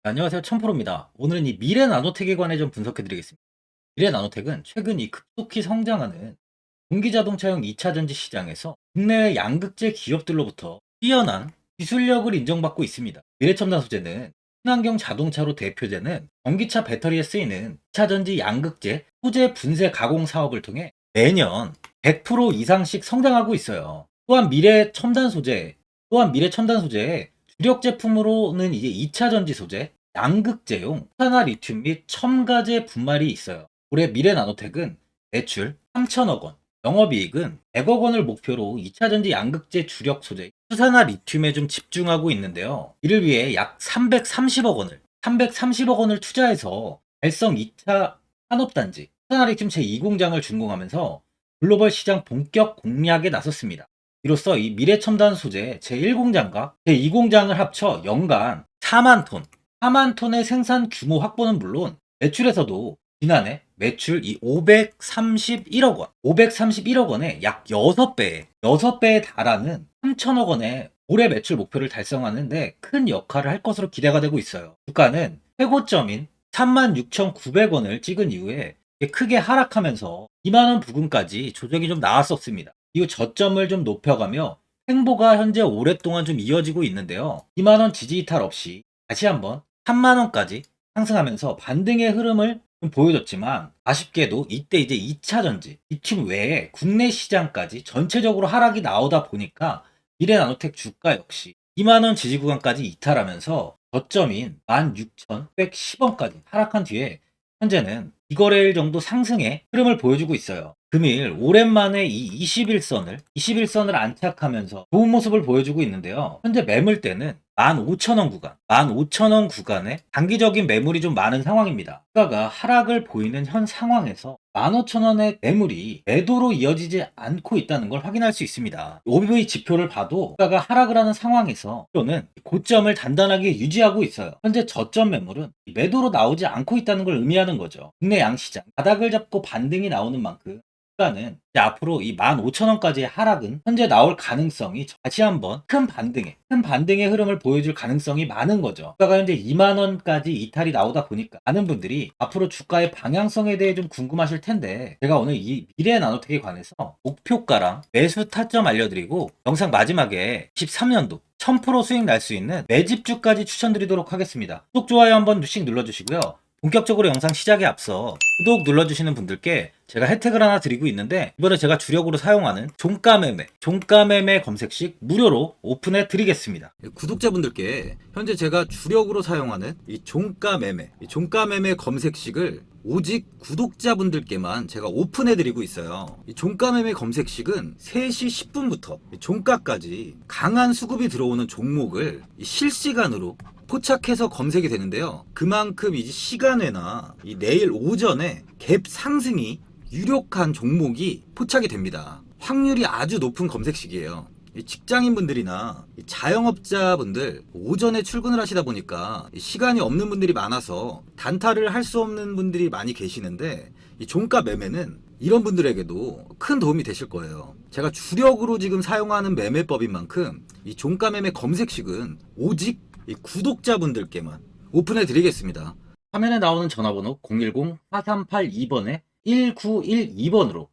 안녕하세요. 천프로입니다. 오늘은 이 미래 나노텍에 관해 좀 분석해 드리겠습니다. 미래 나노텍은 최근 이 급속히 성장하는 전기자동차용 2차 전지 시장에서 국내외 양극재 기업들로부터 뛰어난 기술력을 인정받고 있습니다. 미래첨단 소재는 친환경 자동차로 대표되는 전기차 배터리에 쓰이는 2차 전지 양극재 소재 분쇄 가공 사업을 통해 매년 100% 이상씩 성장하고 있어요. 또한 미래 첨단 소재의 주력 제품으로는 이제 2차 전지 소재, 양극재용 산화 리튬 및 첨가제 분말이 있어요. 올해 미래 나노텍은 매출 3천억 원, 영업이익은 100억 원을 목표로 2차 전지 양극재 주력 소재 수산화 리튬에 좀 집중하고 있는데요. 이를 위해 약 330억 원을 투자해서 달성 2차 산업단지 수산화 리튬 제2공장을 준공하면서 글로벌 시장 본격 공략에 나섰습니다. 이로써 이 미래첨단 소재 제1공장과 제2공장을 합쳐 연간 4만 톤의 생산 규모 확보는 물론 매출에서도 지난해 매출 이 531억 원의 약 6배에 달하는 3천억 원의 올해 매출 목표를 달성하는데 큰 역할을 할 것으로 기대가 되고 있어요. 주가는 최고점인 36,900원을 찍은 이후에 크게 하락하면서 2만 원 부근까지 조정이 좀 나왔었습니다. 이후 저점을 좀 높여가며 횡보가 현재 오랫동안 좀 이어지고 있는데요. 2만 원 지지 이탈 없이 다시 한번 3만 원까지 상승하면서 반등의 흐름을 좀 보여줬지만 아쉽게도 이때 이제 2차 전지, 리튬 외에 국내 시장까지 전체적으로 하락이 나오다 보니까 미래나노텍 주가 역시 2만 원 지지 구간까지 이탈하면서 저점인 16,110원까지 하락한 뒤에 현재는 비거래일 정도 상승의 흐름을 보여주고 있어요. 금일 오랜만에 이 21선을 안착하면서 좋은 모습을 보여주고 있는데요. 현재 매물대는 15,000원 구간에 단기적인 매물이 좀 많은 상황입니다. 주가가 하락을 보이는 현 상황에서 15,000원의 매물이 매도로 이어지지 않고 있다는 걸 확인할 수 있습니다. OBV 지표를 봐도 주가가 하락을 하는 상황에서 또는 고점을 단단하게 유지하고 있어요. 현재 저점 매물은 매도로 나오지 않고 있다는 걸 의미하는 거죠. 국내 양시장 바닥을 잡고 반등이 나오는 만큼 주가는 이제 앞으로 이 15,000원까지의 하락은 현재 나올 가능성이 다시 한번 큰 반등의 흐름을 보여줄 가능성이 많은 거죠. 주가가 현재 2만 원까지 이탈이 나오다 보니까 많은 분들이 앞으로 주가의 방향성에 대해 좀 궁금하실 텐데 제가 오늘 이 미래 나노텍에 관해서 목표가랑 매수 타점 알려드리고 영상 마지막에 13년도 1000% 수익 날 수 있는 매집주까지 추천드리도록 하겠습니다. 구독, 좋아요 한번 씩 눌러주시고요. 본격적으로 영상 시작에 앞서 구독 눌러주시는 분들께 제가 혜택을 하나 드리고 있는데 이번에 제가 주력으로 사용하는 종가매매 검색식 무료로 오픈해 드리겠습니다. 구독자분들께 현재 제가 주력으로 사용하는 이 종가매매 검색식을 오직 구독자분들께만 제가 오픈해 드리고 있어요. 이 종가매매 검색식은 3시 10분부터 종가까지 강한 수급이 들어오는 종목을 실시간으로 포착해서 검색이 되는데요. 그만큼 이제 시간외나 이 내일 오전에 갭 상승이 유력한 종목이 포착이 됩니다. 확률이 아주 높은 검색식이에요. 직장인분들이나 자영업자분들 오전에 출근을 하시다 보니까 시간이 없는 분들이 많아서 단타를 할 수 없는 분들이 많이 계시는데 이 종가 매매는 이런 분들에게도 큰 도움이 되실 거예요. 제가 주력으로 지금 사용하는 매매법인 만큼 이 종가 매매 검색식은 오직 이 구독자분들께만 오픈해 드리겠습니다. 화면에 나오는 전화번호 010-4382번에 1912번으로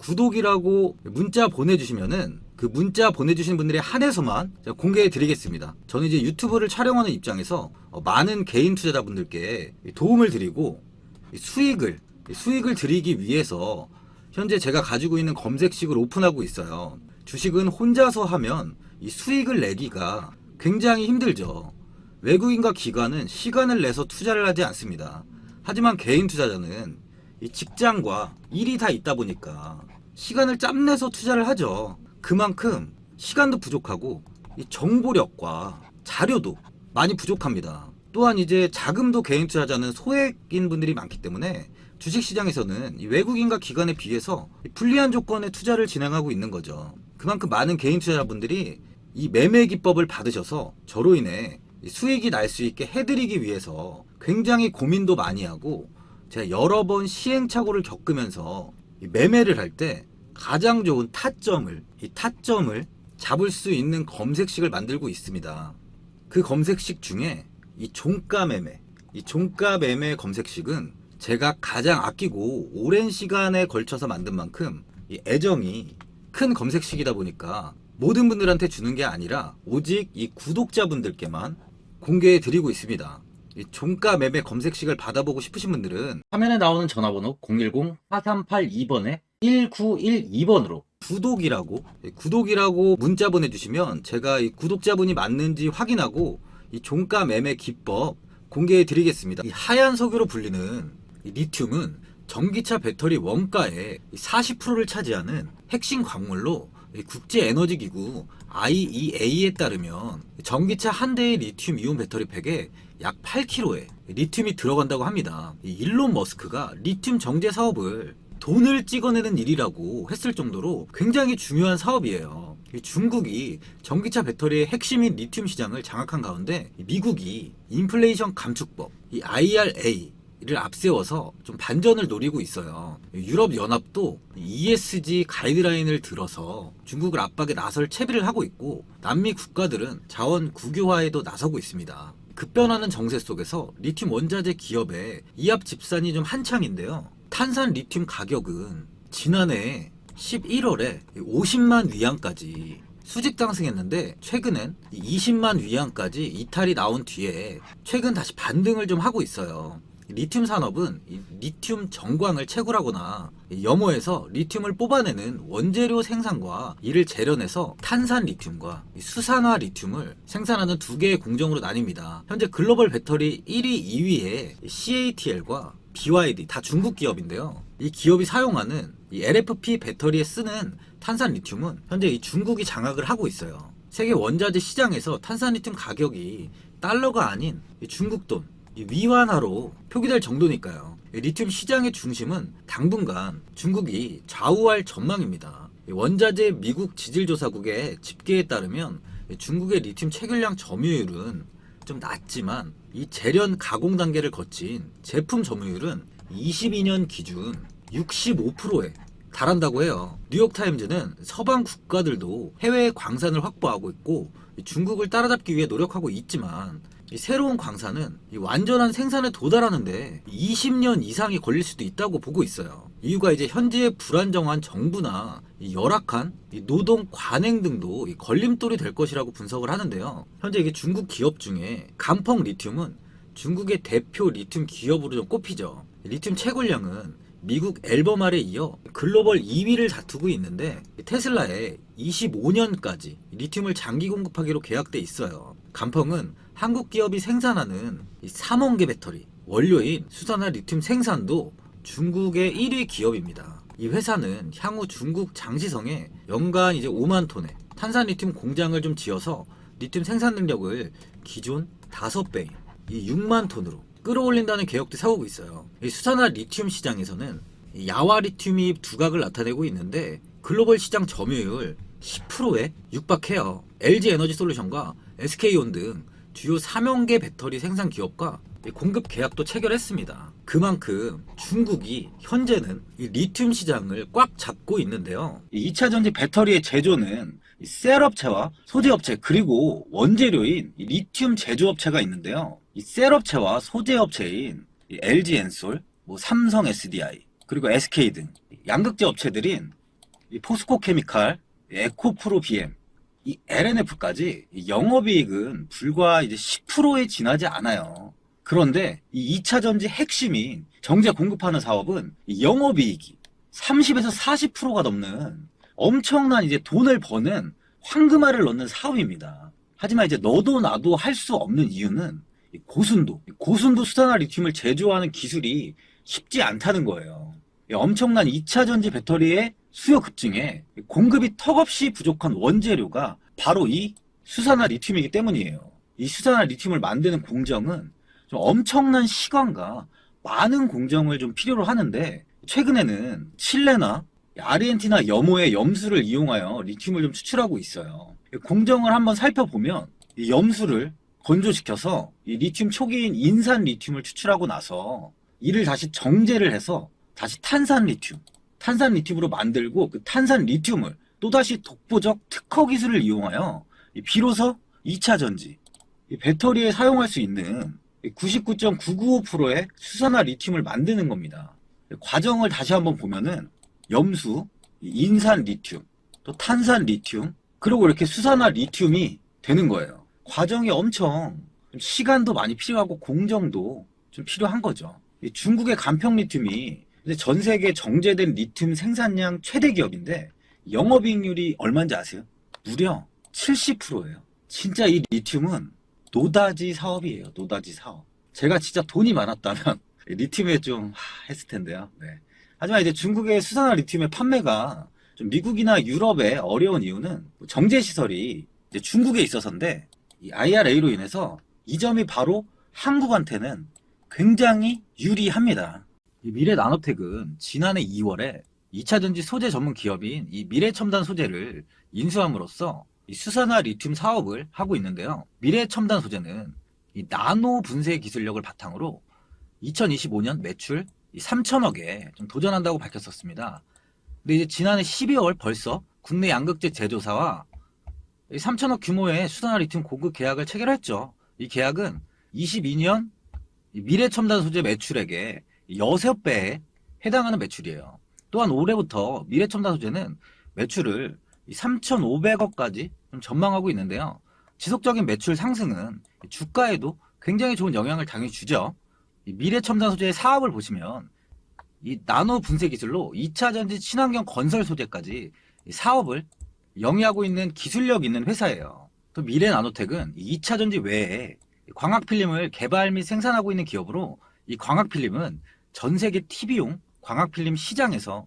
구독이라고 문자 보내주시면은 그 문자 보내주신 분들에 한해서만 제가 공개해 드리겠습니다. 저는 이제 유튜브를 촬영하는 입장에서 많은 개인 투자자분들께 도움을 드리고 수익을 드리기 위해서 현재 제가 가지고 있는 검색식을 오픈하고 있어요. 주식은 혼자서 하면 이 수익을 내기가 굉장히 힘들죠. 외국인과 기관은 시간을 내서 투자를 하지 않습니다. 하지만 개인 투자자는 이 직장과 일이 다 있다 보니까 시간을 짬내서 투자를 하죠. 그만큼 시간도 부족하고 이 정보력과 자료도 많이 부족합니다. 또한 이제 자금도 개인 투자자는 소액인 분들이 많기 때문에 주식시장에서는 이 외국인과 기관에 비해서 불리한 조건의 투자를 진행하고 있는 거죠. 그만큼 많은 개인 투자자분들이 이 매매 기법을 받으셔서 저로 인해 수익이 날 수 있게 해드리기 위해서 굉장히 고민도 많이 하고 제가 여러 번 시행착오를 겪으면서 매매를 할 때 가장 좋은 타점을 잡을 수 있는 검색식을 만들고 있습니다. 그 검색식 중에 이 종가 매매, 이 종가 매매 검색식은 제가 가장 아끼고 오랜 시간에 걸쳐서 만든 만큼 이 애정이 큰 검색식이다 보니까 모든 분들한테 주는 게 아니라 오직 이 구독자분들께만 공개해 드리고 있습니다. 이 종가 매매 검색식을 받아보고 싶으신 분들은 화면에 나오는 전화번호 010-4382번에 1912번으로 구독이라고 문자 보내주시면 제가 이 구독자분이 맞는지 확인하고 이 종가 매매 기법 공개해 드리겠습니다. 이 하얀 석유로 불리는 이 리튬은 전기차 배터리 원가의 40%를 차지하는 핵심 광물로 국제에너지기구 IEA에 따르면 전기차 한 대의 리튬 이온 배터리 팩에 약 8kg의 리튬이 들어간다고 합니다. 일론 머스크가 리튬 정제 사업을 돈을 찍어내는 일이라고 했을 정도로 굉장히 중요한 사업이에요. 중국이 전기차 배터리의 핵심인 리튬 시장을 장악한 가운데 미국이 인플레이션 감축법, 이 IRA를 앞세워서 좀 반전을 노리고 있어요. 유럽연합도 ESG 가이드라인을 들어서 중국을 압박에 나설 채비를 하고 있고 남미 국가들은 자원 국유화에도 나서고 있습니다. 급변하는 정세 속에서 리튬 원자재 기업의 이합 집산이 좀 한창인데요. 탄산 리튬 가격은 지난해 11월에 50만 위안까지 수직 상승했는데 최근엔 20만 위안까지 이탈이 나온 뒤에 최근 다시 반등을 좀 하고 있어요. 리튬 산업은 리튬 정광을 채굴하거나 염호에서 리튬을 뽑아내는 원재료 생산과 이를 재련해서 탄산 리튬과 수산화 리튬을 생산하는 두 개의 공정으로 나뉩니다. 현재 글로벌 배터리 1위, 2위에 CATL과 BYD 다 중국 기업인데요. 이 기업이 사용하는 이 LFP 배터리에 쓰는 탄산 리튬은 현재 이 중국이 장악을 하고 있어요. 세계 원자재 시장에서 탄산 리튬 가격이 달러가 아닌 중국 돈 위안화로 표기될 정도니까요. 리튬 시장의 중심은 당분간 중국이 좌우할 전망입니다. 원자재 미국 지질조사국의 집계에 따르면 중국의 리튬 채굴량 점유율은 좀 낮지만 이 재련 가공 단계를 거친 제품 점유율은 22년 기준 65%에 달한다고 해요. 뉴욕타임즈는 서방 국가들도 해외 광산을 확보하고 있고 중국을 따라잡기 위해 노력하고 있지만 이 새로운 광산은 이 완전한 생산에 도달하는데 20년 이상이 걸릴 수도 있다고 보고 있어요. 이유가 이제 현재의 불안정한 정부나 이 열악한 이 노동 관행 등도 이 걸림돌이 될 것이라고 분석을 하는데요. 현재 이게 중국 기업 중에 간펑 리튬은 중국의 대표 리튬 기업으로 좀 꼽히죠. 리튬 채굴량은 미국 앨범알에 이어 글로벌 2위를 다투고 있는데 테슬라에 25년까지 리튬을 장기 공급하기로 계약돼 있어요. 간펑은 한국 기업이 생산하는 3원계 배터리 원료인 수산화 리튬 생산도 중국의 1위 기업입니다. 이 회사는 향후 중국 장시성에 연간 이제 5만 톤의 탄산 리튬 공장을 좀 지어서 리튬 생산 능력을 기존 5배인 이 6만 톤으로 끌어올린다는 계획도 세우고 있어요. 이 수산화 리튬 시장에서는 야화 리튬이 두각을 나타내고 있는데 글로벌 시장 점유율 10%에 육박해요. LG 에너지 솔루션과 SK온 등 주요 3형계 배터리 생산 기업과 공급 계약도 체결했습니다. 그만큼 중국이 현재는 이 리튬 시장을 꽉 잡고 있는데요. 2차 전지 배터리의 제조는 셀업체와 소재업체 그리고 원재료인 리튬 제조업체가 있는데요. 이 셀업체와 소재업체인 LG엔솔, 삼성 SDI 그리고 SK 등 양극재 업체들인 포스코 케미칼, 에코프로 BM, 이 LNF까지 영업이익은 불과 이제 10%에 지나지 않아요. 그런데 이 2차 전지 핵심인 정제 공급하는 사업은 영업이익이 30에서 40%가 넘는 엄청난 이제 돈을 버는 황금알을 넣는 사업입니다. 하지만 이제 너도 나도 할 수 없는 이유는 고순도 수산화 리튬을 제조하는 기술이 쉽지 않다는 거예요. 엄청난 2차 전지 배터리의 수요 급증에 공급이 턱없이 부족한 원재료가 바로 이 수산화 리튬이기 때문이에요. 이 수산화 리튬을 만드는 공정은 좀 엄청난 시간과 많은 공정을 좀 필요로 하는데 최근에는 칠레나 아르헨티나 염호의 염수를 이용하여 리튬을 좀 추출하고 있어요. 공정을 한번 살펴보면 이 염수를 건조시켜서 이 리튬 초기인 인산 리튬을 추출하고 나서 이를 다시 정제를 해서 다시 탄산 리튬으로 만들고 그 탄산 리튬을 또다시 독보적 특허 기술을 이용하여 비로소 2차 전지 이 배터리에 사용할 수 있는 99.995%의 수산화 리튬을 만드는 겁니다. 과정을 다시 한번 보면은 염수, 인산 리튬, 또 탄산 리튬, 그리고 이렇게 수산화 리튬이 되는 거예요. 과정이 엄청 시간도 많이 필요하고 공정도 좀 필요한 거죠. 이 중국의 간평 리튬이 이제 전 세계 정제된 리튬 생산량 최대 기업인데 영업이익률이 얼마인지 아세요? 무려 70%예요. 진짜 이 리튬은 노다지 사업이에요. 노다지 사업. 제가 진짜 돈이 많았다면 리튬에 좀 했을 텐데요. 네. 하지만 이제 중국의 수산화 리튬의 판매가 좀 미국이나 유럽에 어려운 이유는 정제 시설이 이제 중국에 있어서인데 이 IRA로 인해서 이 점이 바로 한국한테는 굉장히 유리합니다. 이 미래나노텍은 지난해 2월에 2차전지 소재 전문 기업인 이 미래첨단 소재를 인수함으로써 이 수산화 리튬 사업을 하고 있는데요. 미래첨단 소재는 이 나노 분쇄 기술력을 바탕으로 2025년 매출 3천억에 좀 도전한다고 밝혔었습니다. 근데 이제 지난해 12월 벌써 국내 양극재 제조사와 3천억 규모의 수산화 리튬 공급 계약을 체결했죠. 이 계약은 22년 미래첨단 소재 매출액의 6배에 해당하는 매출이에요. 또한 올해부터 미래첨단 소재는 매출을 3,500억까지 좀 전망하고 있는데요. 지속적인 매출 상승은 주가에도 굉장히 좋은 영향을 당연히 주죠. 이 미래첨단 소재의 사업을 보시면 이 나노 분쇄 기술로 2차 전지 친환경 건설 소재까지 사업을 영위하고 있는 기술력 있는 회사예요. 또 미래나노텍은 2차 전지 외에 광학 필름을 개발 및 생산하고 있는 기업으로 이 광학 필름은 전 세계 TV용 광학 필름 시장에서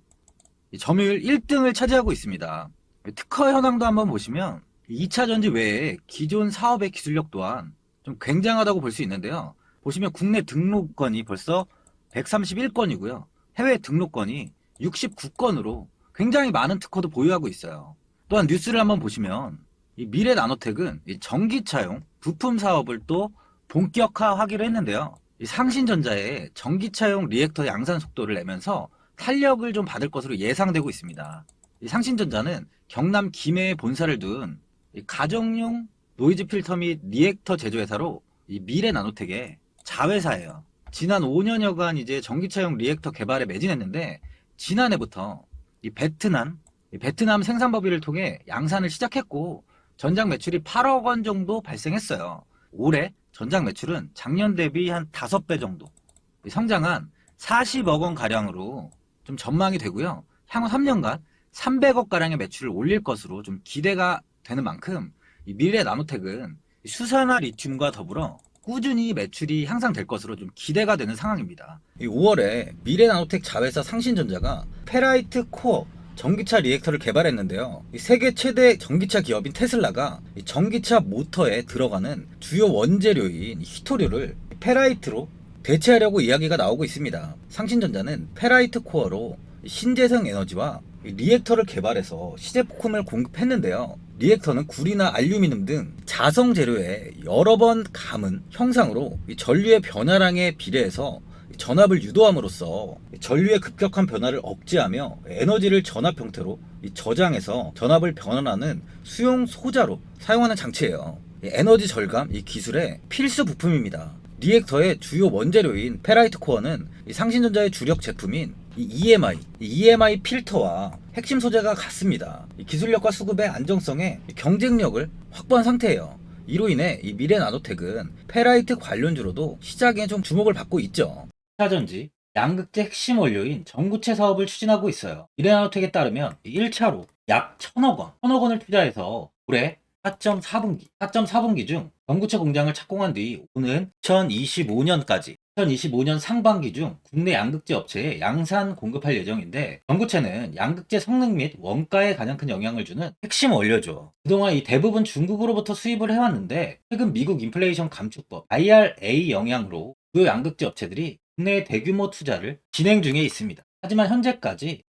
점유율 1등을 차지하고 있습니다. 특허 현황도 한번 보시면 2차 전지 외에 기존 사업의 기술력 또한 좀 굉장하다고 볼 수 있는데요. 보시면 국내 등록건이 벌써 131건이고요. 해외 등록건이 69건으로 굉장히 많은 특허도 보유하고 있어요. 또한 뉴스를 한번 보시면 이 미래나노텍은 이 전기차용 부품 사업을 또 본격화하기로 했는데요. 이 상신전자의 전기차용 리액터 양산 속도를 내면서 탄력을 좀 받을 것으로 예상되고 있습니다. 이 상신전자는 경남 김해에 본사를 둔 이 가정용 노이즈 필터 및 리액터 제조회사로 이 미래나노텍의 자회사예요. 지난 5년여간 이제 전기차용 리액터 개발에 매진했는데 지난해부터 이 베트남 생산법인을 통해 양산을 시작했고 전장 매출이 8억 원 정도 발생했어요. 올해 전장 매출은 작년 대비 한 5배 정도 성장한 40억 원 가량으로 좀 전망이 되고요. 향후 3년간 300억 가량의 매출을 올릴 것으로 좀 기대가 되는 만큼 이 미래나노텍은 수산화 리튬과 더불어 꾸준히 매출이 향상될 것으로 좀 기대가 되는 상황입니다. 5월에 미래나노텍 자회사 상신전자가 페라이트 코어 전기차 리액터를 개발했는데요. 세계 최대 전기차 기업인 테슬라가 전기차 모터에 들어가는 주요 원재료인 히토류를 페라이트로 대체하려고 이야기가 나오고 있습니다. 상신전자는 페라이트 코어로 신재생 에너지와 리액터를 개발해서 시제품을 공급했는데요. 리액터는 구리나 알루미늄 등 자성 재료에 여러 번 감은 형상으로 전류의 변화량에 비례해서 전압을 유도함으로써 전류의 급격한 변화를 억제하며 에너지를 전압 형태로 저장해서 전압을 변환하는 수용 소자로 사용하는 장치예요. 에너지 절감 이 기술의 필수 부품입니다. 리액터의 주요 원재료인 페라이트 코어는 상신전자의 주력 제품인 EMI 필터와 핵심 소재가 같습니다. 기술력과 수급의 안정성에 경쟁력을 확보한 상태예요. 이로 인해 이 미래나노텍은 페라이트 관련주로도 시장에 좀 주목을 받고 있죠. 2차전지 양극재 핵심 원료인 전구체 사업을 추진하고 있어요. 미래나노텍에 따르면 1차로 약 1,000억 원을 투자해서 올해 4.4분기 중 전구체 공장을 착공한 뒤 오는 2025년 상반기 중 국내 양극재 업체에 양산 공급할 예정인데 전구체는 양극재 성능 및 원가에 가장 큰 영향을 주는 핵심 원료죠. 그동안 이 대부분 중국으로부터 수입을 해왔는데 최근 미국 인플레이션 감축법 IRA 영향으로 주요 양극재 업체들이 국내 대규모 투자를 진행 중에 있습니다. 하지만 현재까지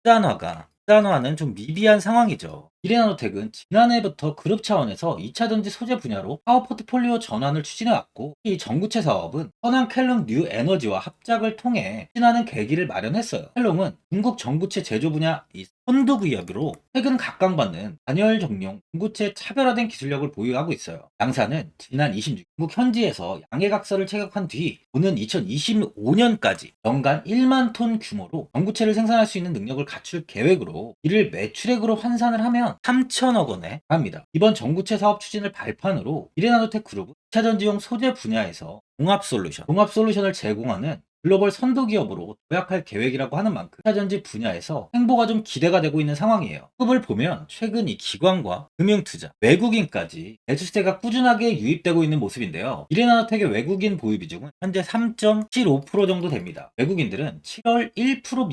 수단화는 좀 미비한 상황이죠. 미래나노텍은 지난해부터 그룹 차원에서 2차전지 소재 분야로 사업 포트폴리오 전환을 추진해왔고, 이 전구체 사업은 선한 켈롱 뉴 에너지와 합작을 통해 추진하는 계기를 마련했어요. 켈롱은 중국 전구체 제조 분야 이 선두 기업으로 최근 각광받는 단열 정용 전구체 차별화된 기술력을 보유하고 있어요. 양사는 지난 26일 중국 현지에서 양해각서를 체결한 뒤 오는 2025년까지 연간 1만 톤 규모로 전구체를 생산할 수 있는 능력을 갖출 계획으로, 이를 매출액으로 환산을 하면 3천억 원에 합니다. 이번 전구체 사업 추진을 발판으로 미래나노텍 그룹은 2차 전지용 소재 분야에서 종합 솔루션을 제공하는 글로벌 선도 기업으로 도약할 계획이라고 하는 만큼 2차 전지 분야에서 행보가 좀 기대가 되고 있는 상황이에요. 급을 보면 최근 이 기관과 금융투자, 외국인까지 매수세가 꾸준하게 유입되고 있는 모습인데요. 미래나노텍의 외국인 보유 비중은 현재 3.75% 정도 됩니다. 외국인들은 7월 1%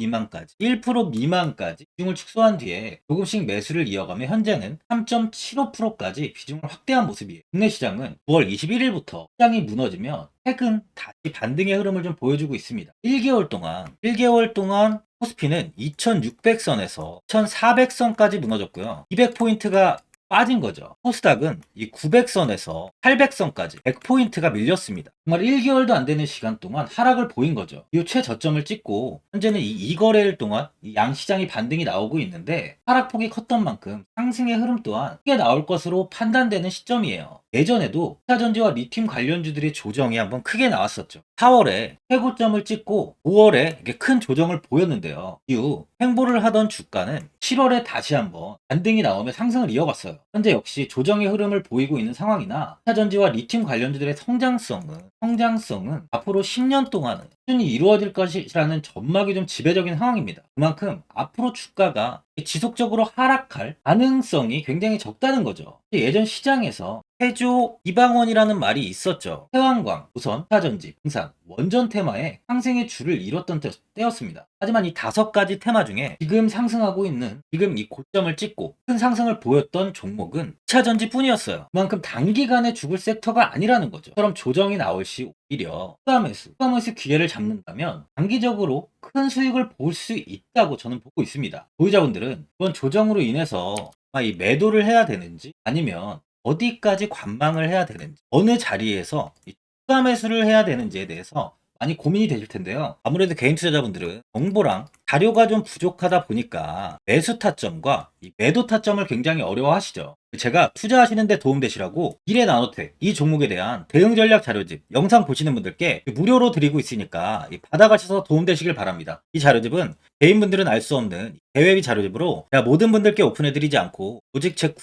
미만까지 비중을 축소한 뒤에 조금씩 매수를 이어가며 현재는 3.75%까지 비중을 확대한 모습이에요. 국내 시장은 9월 21일부터 시장이 무너지며 최근 다시 반등의 흐름을 좀 보여주고 있습니다. 1개월 동안 코스피는 2600선에서 1400선까지 무너졌고요. 200포인트가 빠진 거죠. 코스닥은 이 900선에서 800선까지 100포인트가 밀렸습니다. 정말 1개월도 안 되는 시간 동안 하락을 보인 거죠. 이 최저점을 찍고 현재는 이 2거래일 동안 이 양시장이 반등이 나오고 있는데, 하락폭이 컸던 만큼 상승의 흐름 또한 크게 나올 것으로 판단되는 시점이에요. 예전에도 2차전지와 리튬 관련주들의 조정이 한번 크게 나왔었죠. 4월에 최고점을 찍고 5월에 이게 큰 조정을 보였는데요. 이후 횡보를 하던 주가는 7월에 다시 한번 반등이 나오며 상승을 이어갔어요. 현재 역시 조정의 흐름을 보이고 있는 상황이나 2차전지와 리튬 관련주들의 성장성은 앞으로 10년 동안은 꾸준히 이루어질 것이라는 전망이 좀 지배적인 상황입니다. 그만큼 앞으로 주가가 지속적으로 하락할 가능성이 굉장히 적다는 거죠. 예전 시장에서 태조 이방원이라는 말이 있었죠. 태왕광, 우선, 2차전지, 풍산, 원전 테마에 상승의 줄을 이뤘던 때였습니다. 하지만 이 5가지 테마 중에 지금 상승하고 있는, 지금 이 고점을 찍고 큰 상승을 보였던 종목은 2차전지 뿐이었어요. 그만큼 단기간에 죽을 섹터가 아니라는 거죠. 처럼 조정이 나올 시 오히려 추가 매수 기회를 잡는다면 단기적으로 큰 수익을 볼 수 있다고 저는 보고 있습니다. 보유자분들은 이번 조정으로 인해서 이 매도를 해야 되는지, 아니면 어디까지 관망을 해야 되는지, 어느 자리에서 이 추가 매수를 해야 되는지에 대해서 많이 고민이 되실 텐데요. 아무래도 개인 투자자분들은 정보랑 자료가 좀 부족하다 보니까 매수 타점과 이 매도 타점을 굉장히 어려워하시죠. 제가 투자하시는데 도움되시라고 미래나노텍 이 종목에 대한 대응 전략 자료집 영상 보시는 분들께 무료로 드리고 있으니까 받아가셔서 도움되시길 바랍니다. 이 자료집은 개인분들은 알 수 없는 대외비 자료집으로 제가 모든 분들께 오픈해드리지 않고 오직 제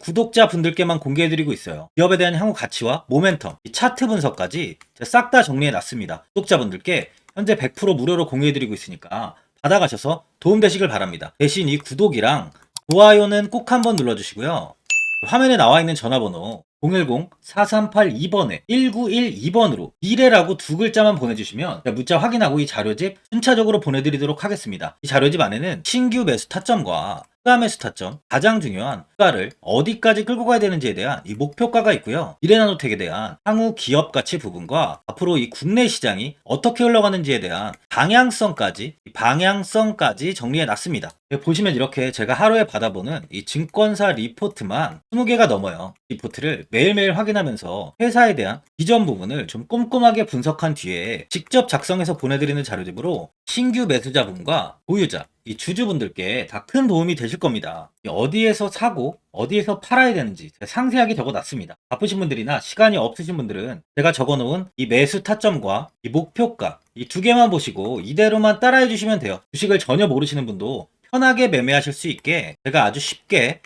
구독자분들께만 공개해드리고 있어요. 기업에 대한 향후 가치와 모멘텀, 차트 분석까지 싹 다 정리해놨습니다. 구독자분들께 현재 100% 무료로 공유해드리고 있으니까 받아가셔서 도움되시길 바랍니다. 대신 이 구독이랑 좋아요는 꼭 한번 눌러주시고요. 화면에 나와 있는 전화번호 010-4382번에 1912번으로 미래라고 2글자만 보내주시면 문자 확인하고 이 자료집 순차적으로 보내드리도록 하겠습니다. 이 자료집 안에는 신규 매수 타점과 추가 매수 타점, 가장 중요한 주가를 어디까지 끌고 가야 되는지에 대한 이 목표가가 있고요. 미래나노텍에 대한 향후 기업 가치 부분과 앞으로 이 국내 시장이 어떻게 흘러가는지에 대한 방향성까지 정리해 놨습니다. 보시면 이렇게 제가 하루에 받아보는 이 증권사 리포트만 20개가 넘어요. 리포트를 매일매일 확인하면서 회사에 대한 비전 부분을 좀 꼼꼼하게 분석한 뒤에 직접 작성해서 보내드리는 자료집으로 신규 매수자분과 보유자, 이 주주분들께 다 큰 도움이 되실 겁니다. 어디에서 사고 어디에서 팔아야 되는지 상세하게 적어놨습니다. 바쁘신 분들이나 시간이 없으신 분들은 제가 적어놓은 이 매수 타점과 이 목표가 이 2개만 보시고 이대로만 따라해 주시면 돼요. 주식을 전혀 모르시는 분도 편하게 매매하실 수 있게 제가 아주 쉽게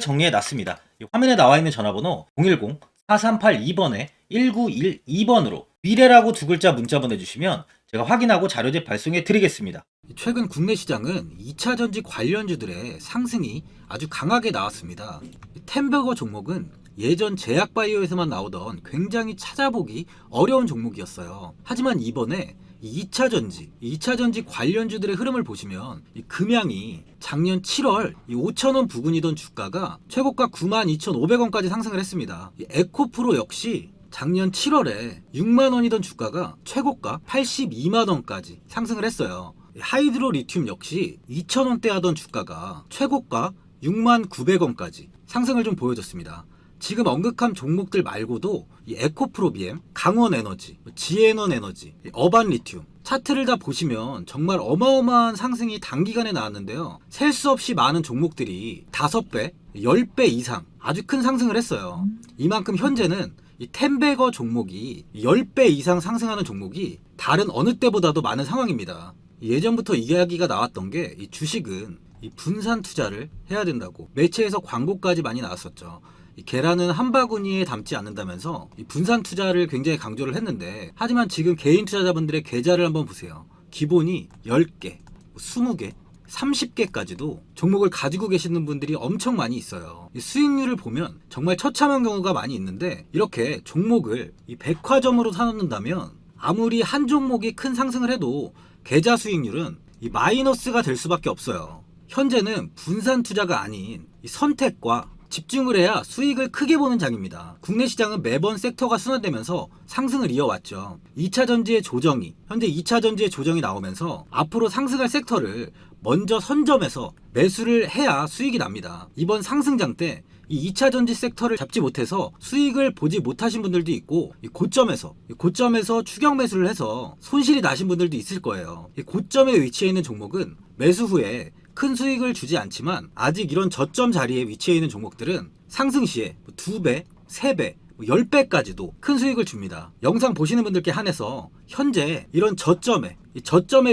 정리해 놨습니다. 화면에 나와 있는 전화번호 010-4382번에 1912번으로 미래라고 2글자 문자 보내주시면 제가 확인하고 자료집 발송해 드리겠습니다. 최근 국내 시장은 2차전지 관련주들의 상승이 아주 강하게 나왔습니다. 템버거 종목은 예전 제약바이오에서만 나오던 굉장히 찾아보기 어려운 종목이었어요. 하지만 이번에 2차전지 관련주들의 흐름을 보시면 금양이 작년 7월 5,000원 부근이던 주가가 최고가 92,500원까지 상승을 했습니다. 에코프로 역시 작년 7월에 6만원이던 주가가 최고가 82만원까지 상승을 했어요. 하이드로 리튬 역시 2,000원대 하던 주가가 최고가 69,900원까지 상승을 좀 보여줬습니다. 지금 언급한 종목들 말고도 이 에코프로비엠, 강원에너지, 지에너에너지, 어반리튬 차트를 다 보시면 정말 어마어마한 상승이 단기간에 나왔는데요. 셀 수 없이 많은 종목들이 5배, 10배 이상 아주 큰 상승을 했어요. 이만큼 현재는 이 텐베거 종목이 10배 이상 상승하는 종목이 다른 어느 때보다도 많은 상황입니다. 예전부터 이야기가 나왔던 게 이 주식은 이 분산 투자를 해야 된다고 매체에서 광고까지 많이 나왔었죠. 이 계란은 한 바구니에 담지 않는다면서 이 분산 투자를 굉장히 강조를 했는데, 하지만 지금 개인 투자자분들의 계좌를 한번 보세요. 기본이 10개, 20개, 30개까지도 종목을 가지고 계시는 분들이 엄청 많이 있어요. 이 수익률을 보면 정말 처참한 경우가 많이 있는데, 이렇게 종목을 이 백화점으로 사놓는다면 아무리 한 종목이 큰 상승을 해도 계좌 수익률은 이 마이너스가 될 수밖에 없어요. 현재는 분산 투자가 아닌 이 선택과 집중을 해야 수익을 크게 보는 장입니다. 국내 시장은 매번 섹터가 순환되면서 상승을 이어왔죠. 2차 전지의 조정이, 현재 2차 전지의 조정이 나오면서 앞으로 상승할 섹터를 먼저 선점해서 매수를 해야 수익이 납니다. 이번 상승장 때 이 2차 전지 섹터를 잡지 못해서 수익을 보지 못하신 분들도 있고, 이 고점에서 추격 매수를 해서 손실이 나신 분들도 있을 거예요. 이 고점에 위치해 있는 종목은 매수 후에 큰 수익을 주지 않지만, 아직 이런 저점 자리에 위치해 있는 종목들은 상승 시에 2배, 3배, 10배까지도 큰 수익을 줍니다. 영상 보시는 분들께 한해서 현재 이런 저점에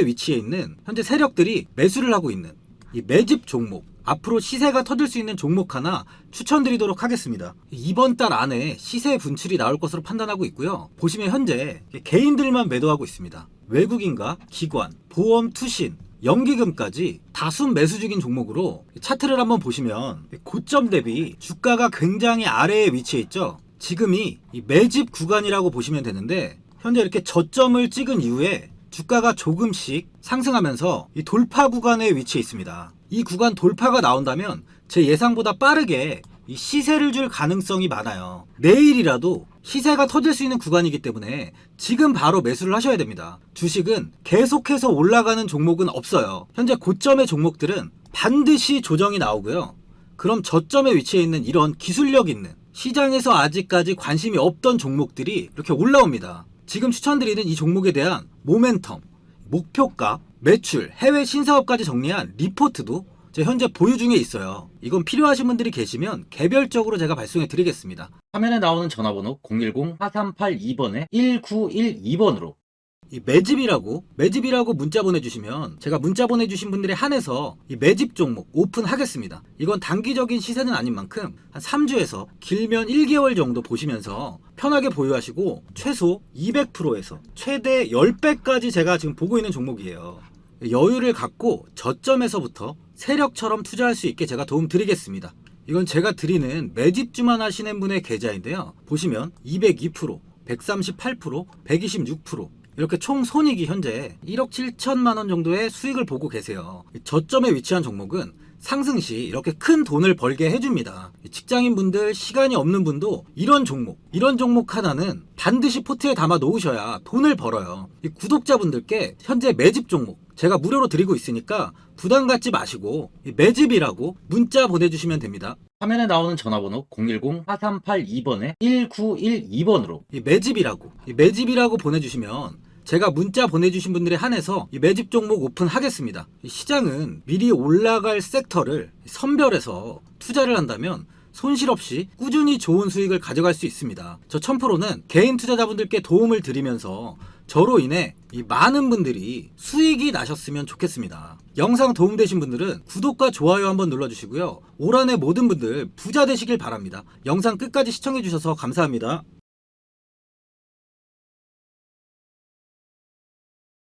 위치해 있는 현재 세력들이 매수를 하고 있는 이 매집 종목, 앞으로 시세가 터질 수 있는 종목 하나 추천드리도록 하겠습니다. 이번 달 안에 시세 분출이 나올 것으로 판단하고 있고요. 보시면 현재 개인들만 매도하고 있습니다. 외국인과 기관, 보험, 투신, 연기금까지 다수 매수 중인 종목으로 차트를 한번 보시면 고점 대비 주가가 굉장히 아래에 위치해 있죠. 지금이 이 매집 구간이라고 보시면 되는데, 현재 이렇게 저점을 찍은 이후에 주가가 조금씩 상승하면서 이 돌파 구간에 위치해 있습니다. 이 구간 돌파가 나온다면 제 예상보다 빠르게 이 시세를 줄 가능성이 많아요. 내일이라도 시세가 터질 수 있는 구간이기 때문에 지금 바로 매수를 하셔야 됩니다. 주식은 계속해서 올라가는 종목은 없어요. 현재 고점의 종목들은 반드시 조정이 나오고요. 그럼 저점에 위치해 있는 이런 기술력 있는, 시장에서 아직까지 관심이 없던 종목들이 이렇게 올라옵니다. 지금 추천드리는 이 종목에 대한 모멘텀, 목표가, 매출, 해외 신사업까지 정리한 리포트도 제 현재 보유 중에 있어요. 이건 필요하신 분들이 계시면 개별적으로 제가 발송해 드리겠습니다. 화면에 나오는 전화번호 010-4382번에 1912번으로 이 매집이라고 문자 보내주시면 제가 문자 보내주신 분들에 한해서 이 매집 종목 오픈하겠습니다. 이건 단기적인 시세는 아닌 만큼 한 3주에서 길면 1개월 정도 보시면서 편하게 보유하시고, 최소 200%에서 최대 10배까지 제가 지금 보고 있는 종목이에요. 여유를 갖고 저점에서부터 세력처럼 투자할 수 있게 제가 도움 드리겠습니다. 이건 제가 드리는 매집주만 하시는 분의 계좌인데요. 보시면 202%, 138%, 126%, 이렇게 총 손익이 현재 1억 7천만 원 정도의 수익을 보고 계세요. 저점에 위치한 종목은 상승 시 이렇게 큰 돈을 벌게 해줍니다. 직장인분들, 시간이 없는 분도 이런 종목 하나는 반드시 포트에 담아 놓으셔야 돈을 벌어요. 이 구독자분들께 현재 매집 종목 제가 무료로 드리고 있으니까 부담 갖지 마시고 매집이라고 문자 보내주시면 됩니다. 화면에 나오는 전화번호 010-4382번에 1912번으로 이 매집이라고 보내주시면 제가 문자 보내주신 분들에 한해서 이 매집 종목 오픈하겠습니다. 시장은 미리 올라갈 섹터를 선별해서 투자를 한다면 손실 없이 꾸준히 좋은 수익을 가져갈 수 있습니다. 저 1000%는 개인 투자자분들께 도움을 드리면서 저로 인해 이 많은 분들이 수익이 나셨으면 좋겠습니다. 영상 도움되신 분들은 구독과 좋아요 한번 눌러주시고요. 올 한해 모든 분들 부자 되시길 바랍니다. 영상 끝까지 시청해주셔서 감사합니다.